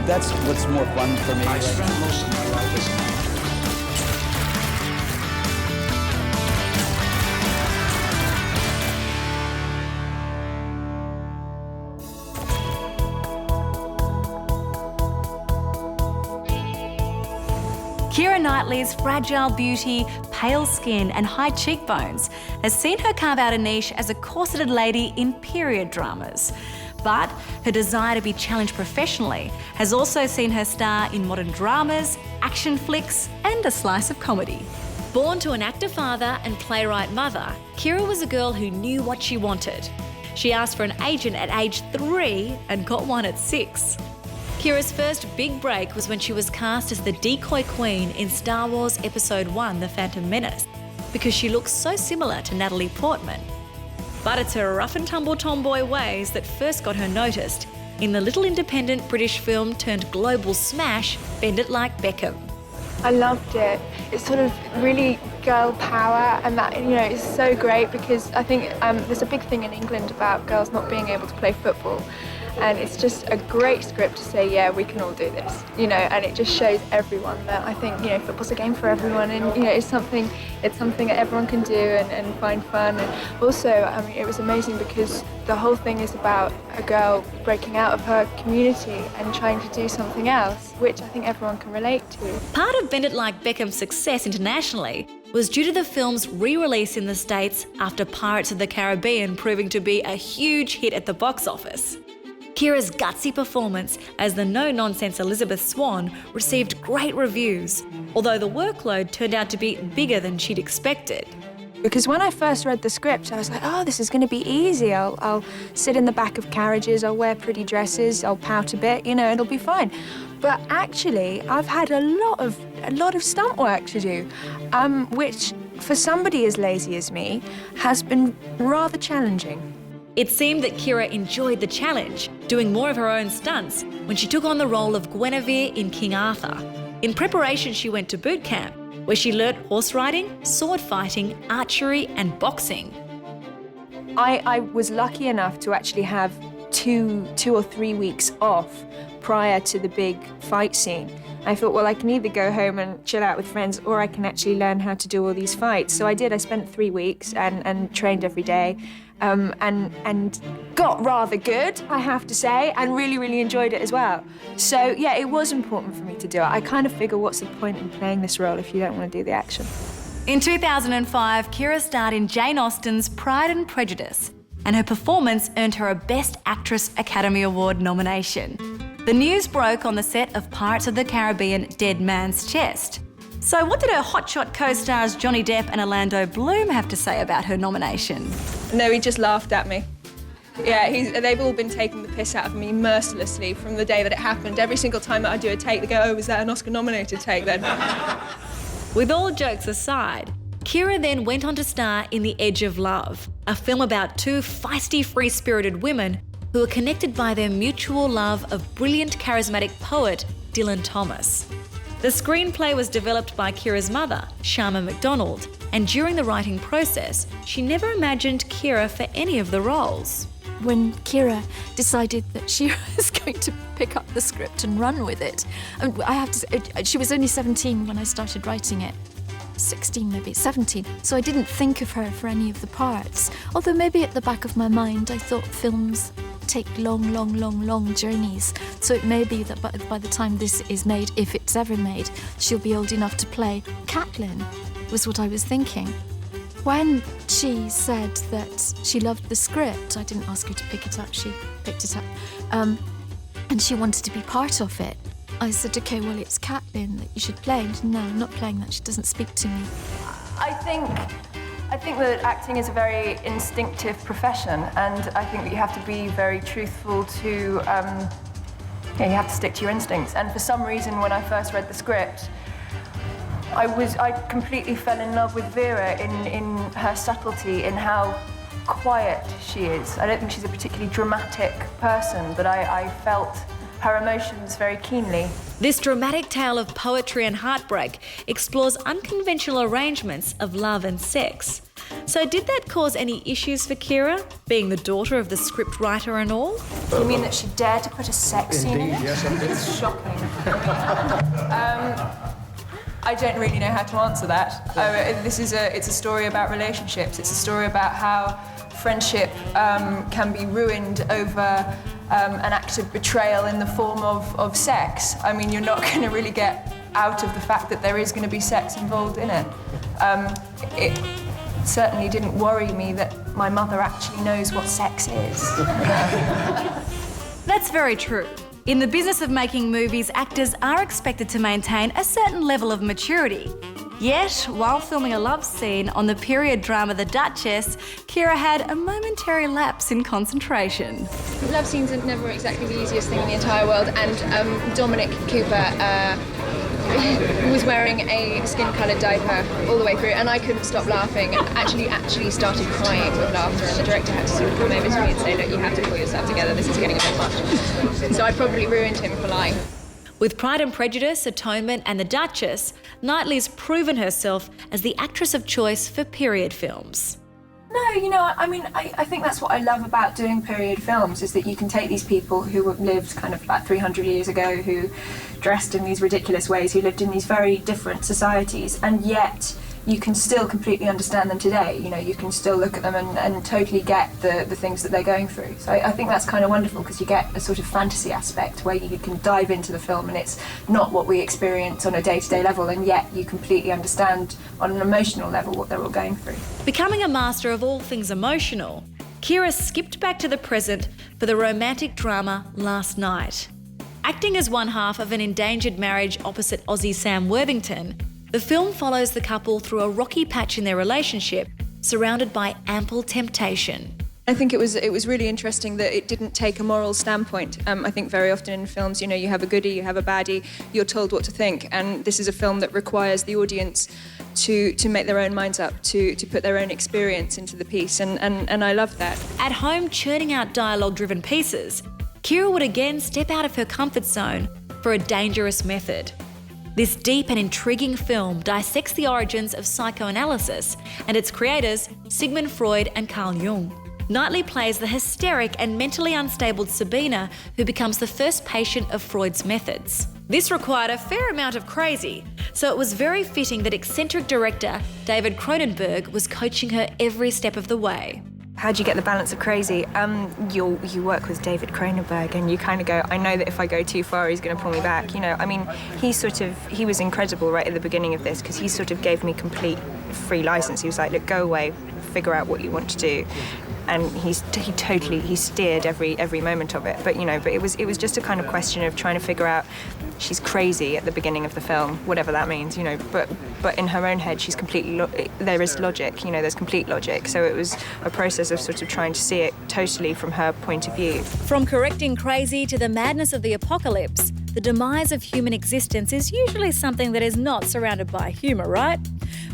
that's what's more fun for me. I spent most of my life as an actor. Keira Knightley's fragile beauty, pale skin and high cheekbones has seen her carve out a niche as a corseted lady in period dramas. But her desire to be challenged professionally has also seen her star in modern dramas, action flicks and a slice of comedy. Born to an actor father and playwright mother, Keira was a girl who knew what she wanted. She asked for an agent at age 3 and got one at 6. Keira's first big break was when she was cast as the decoy queen in Star Wars Episode 1, The Phantom Menace, because she looks so similar to Natalie Portman. But it's her rough and tumble tomboy ways that first got her noticed in the little independent British film turned global smash, Bend It Like Beckham. I loved it. It's sort of really girl power, and that, you know, is so great because I think there's a big thing in England about girls not being able to play football. And it's just a great script to say, yeah, we can all do this, you know, and it just shows everyone that I think, you know, football's a game for everyone, and, you know, it's something that everyone can do and find fun. And also, I mean, it was amazing because the whole thing is about a girl breaking out of her community and trying to do something else, which I think everyone can relate to. Part of Bend It Like Beckham's success internationally was due to the film's re-release in the States after Pirates of the Caribbean proving to be a huge hit at the box office. Keira's gutsy performance as the no-nonsense Elizabeth Swann received great reviews, although the workload turned out to be bigger than she'd expected. Because when I first read the script, I was like, oh, this is going to be easy. I'll sit in the back of carriages, I'll wear pretty dresses, I'll pout a bit, you know, it'll be fine. But actually, I've had a lot of stunt work to do, which, for somebody as lazy as me, has been rather challenging. It seemed that Keira enjoyed the challenge, doing more of her own stunts when she took on the role of Guinevere in King Arthur. In preparation, she went to boot camp, where she learnt horse riding, sword fighting, archery and boxing. I was lucky enough to actually have two or 3 weeks off prior to the big fight scene. I thought, well, I can either go home and chill out with friends or I can actually learn how to do all these fights. So I did. I spent 3 weeks and trained every day. And got rather good, I have to say, and really, really enjoyed it as well. So, yeah, it was important for me to do it. I kind of figure, what's the point in playing this role if you don't want to do the action? In 2005, Keira starred in Jane Austen's Pride and Prejudice, and her performance earned her a Best Actress Academy Award nomination. The news broke on the set of Pirates of the Caribbean: Dead Man's Chest. So what did her hotshot co-stars Johnny Depp and Orlando Bloom have to say about her nomination? No, he just laughed at me. Yeah, they've all been taking the piss out of me mercilessly from the day that it happened. Every single time that I do a take, they go, oh, was that an Oscar-nominated take then? With all jokes aside, Keira then went on to star in The Edge of Love, a film about two feisty, free-spirited women who are connected by their mutual love of brilliant, charismatic poet Dylan Thomas. The screenplay was developed by Keira's mother, Sharma MacDonald, and during the writing process, she never imagined Keira for any of the roles. When Keira decided that she was going to pick up the script and run with it, I have to say, she was only 17 when I started writing it. 16 maybe, 17. So I didn't think of her for any of the parts. Although maybe at the back of my mind, I thought films take long journeys. So it may be that by the time this is made, if it's ever made, she'll be old enough to play Catelyn, was what I was thinking. When she said that she loved the script, I didn't ask her to pick it up, she picked it up, and she wanted to be part of it. I said, okay, well, it's Catelyn that you should play. And no, I'm not playing that, she doesn't speak to me. I think that acting is a very instinctive profession, and I think that you have to be very truthful to, you have to stick to your instincts. And for some reason, when I first read the script, I completely fell in love with Vera in her subtlety, in how quiet she is. I don't think she's a particularly dramatic person, but I felt her emotions very keenly. This dramatic tale of poetry and heartbreak explores unconventional arrangements of love and sex. So did that cause any issues for Keira, being the daughter of the scriptwriter and all? You mean that she dared to put a sex scene in it? Yes, I did. It's shocking. I don't really know how to answer that. It's a story about relationships. It's a story about how friendship can be ruined over an act of betrayal in the form of sex. I mean, you're not going to really get out of the fact that there is going to be sex involved in it. It certainly didn't worry me that my mother actually knows what sex is. That's very true. In the business of making movies, actors are expected to maintain a certain level of maturity. Yet, while filming a love scene on the period drama The Duchess, Keira had a momentary lapse in concentration. Love scenes are never exactly the easiest thing in the entire world, and Dominic Cooper was wearing a skin-coloured diaper all the way through, and I couldn't stop laughing. Actually started crying with laughter, and the director had to sort of come over to me and say, look, you have to pull yourself together, this is getting a bit much. So I probably ruined him for life. With Pride and Prejudice, Atonement and The Duchess, Knightley's proven herself as the actress of choice for period films. No, you know, I mean, I think that's what I love about doing period films, is that you can take these people who have lived kind of like 300 years ago, who dressed in these ridiculous ways, who lived in these very different societies, and yet you can still completely understand them today. You know, you can still look at them and totally get the things that they're going through. So I think that's kind of wonderful, because you get a sort of fantasy aspect where you can dive into the film and it's not what we experience on a day-to-day level, and yet you completely understand on an emotional level what they're all going through. Becoming a master of all things emotional, Keira skipped back to the present for the romantic drama Last Night. Acting as one half of an endangered marriage opposite Aussie Sam Worthington, the film follows the couple through a rocky patch in their relationship, surrounded by ample temptation. I think it was really interesting that it didn't take a moral standpoint. I think very often in films, you know, you have a goodie, you have a baddie, you're told what to think, and this is a film that requires the audience to make their own minds up, to put their own experience into the piece, and I love that. At home churning out dialogue-driven pieces, Keira would again step out of her comfort zone for a dangerous method. This deep and intriguing film dissects the origins of psychoanalysis and its creators, Sigmund Freud and Carl Jung. Knightley plays the hysteric and mentally unstable Sabina, who becomes the first patient of Freud's methods. This required a fair amount of crazy, so it was very fitting that eccentric director David Cronenberg was coaching her every step of the way. How do you get the balance of crazy? You work with David Cronenberg, and you kind of go, I know that if I go too far, he's going to pull me back. You know, I mean, he was incredible right at the beginning of this, because he sort of gave me complete free license. He was like, look, go away, figure out what you want to do. And he steered every moment of it. But it was just a kind of question of trying to figure out, she's crazy at the beginning of the film, whatever that means, you know, but in her own head she's completely, there is logic, you know, there's complete logic. So it was a process of sort of trying to see it totally from her point of view. From correcting crazy to the madness of the apocalypse, the demise of human existence is usually something that is not surrounded by humour, right?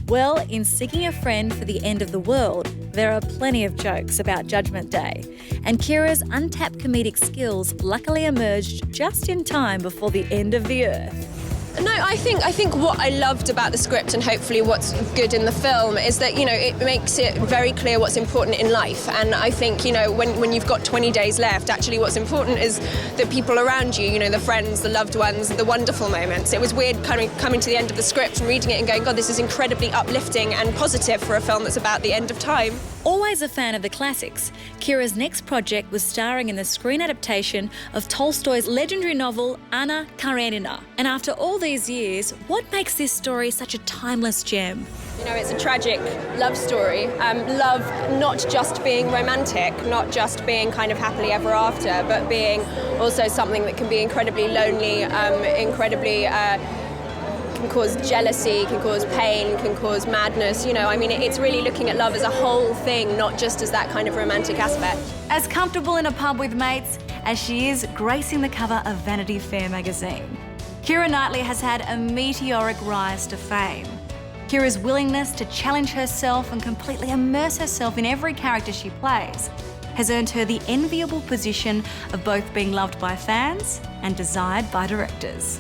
Well, in Seeking a Friend for the End of the World, there are plenty of jokes about Judgment Day, and Keira's untapped comedic skills luckily emerged just in time before the end of the earth. No, I think what I loved about the script, and hopefully what's good in the film, is that, you know, it makes it very clear what's important in life. And I think, you know, when you've got 20 days left, actually what's important is the people around you, you know, the friends, the loved ones, the wonderful moments. It was weird coming to the end of the script and reading it and going, God, this is incredibly uplifting and positive for a film that's about the end of time. Always a fan of the classics, Keira's next project was starring in the screen adaptation of Tolstoy's legendary novel Anna Karenina. And after all these years, what makes this story such a timeless gem? You know, it's a tragic love story. Love not just being romantic, not just being kind of happily ever after, but being also something that can be incredibly lonely, can cause jealousy, can cause pain, can cause madness. You know, I mean, it's really looking at love as a whole thing, not just as that kind of romantic aspect. As comfortable in a pub with mates as she is gracing the cover of Vanity Fair magazine, Keira Knightley has had a meteoric rise to fame. Keira's willingness to challenge herself and completely immerse herself in every character she plays has earned her the enviable position of both being loved by fans and desired by directors.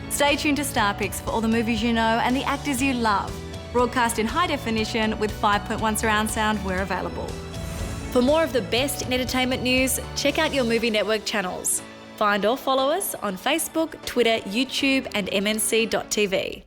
Stay tuned to Star Picks for all the movies you know and the actors you love. Broadcast in high definition with 5.1 surround sound where available. For more of the best in entertainment news, check out your Movie Network channels. Find or follow us on Facebook, Twitter, YouTube and mnc.tv.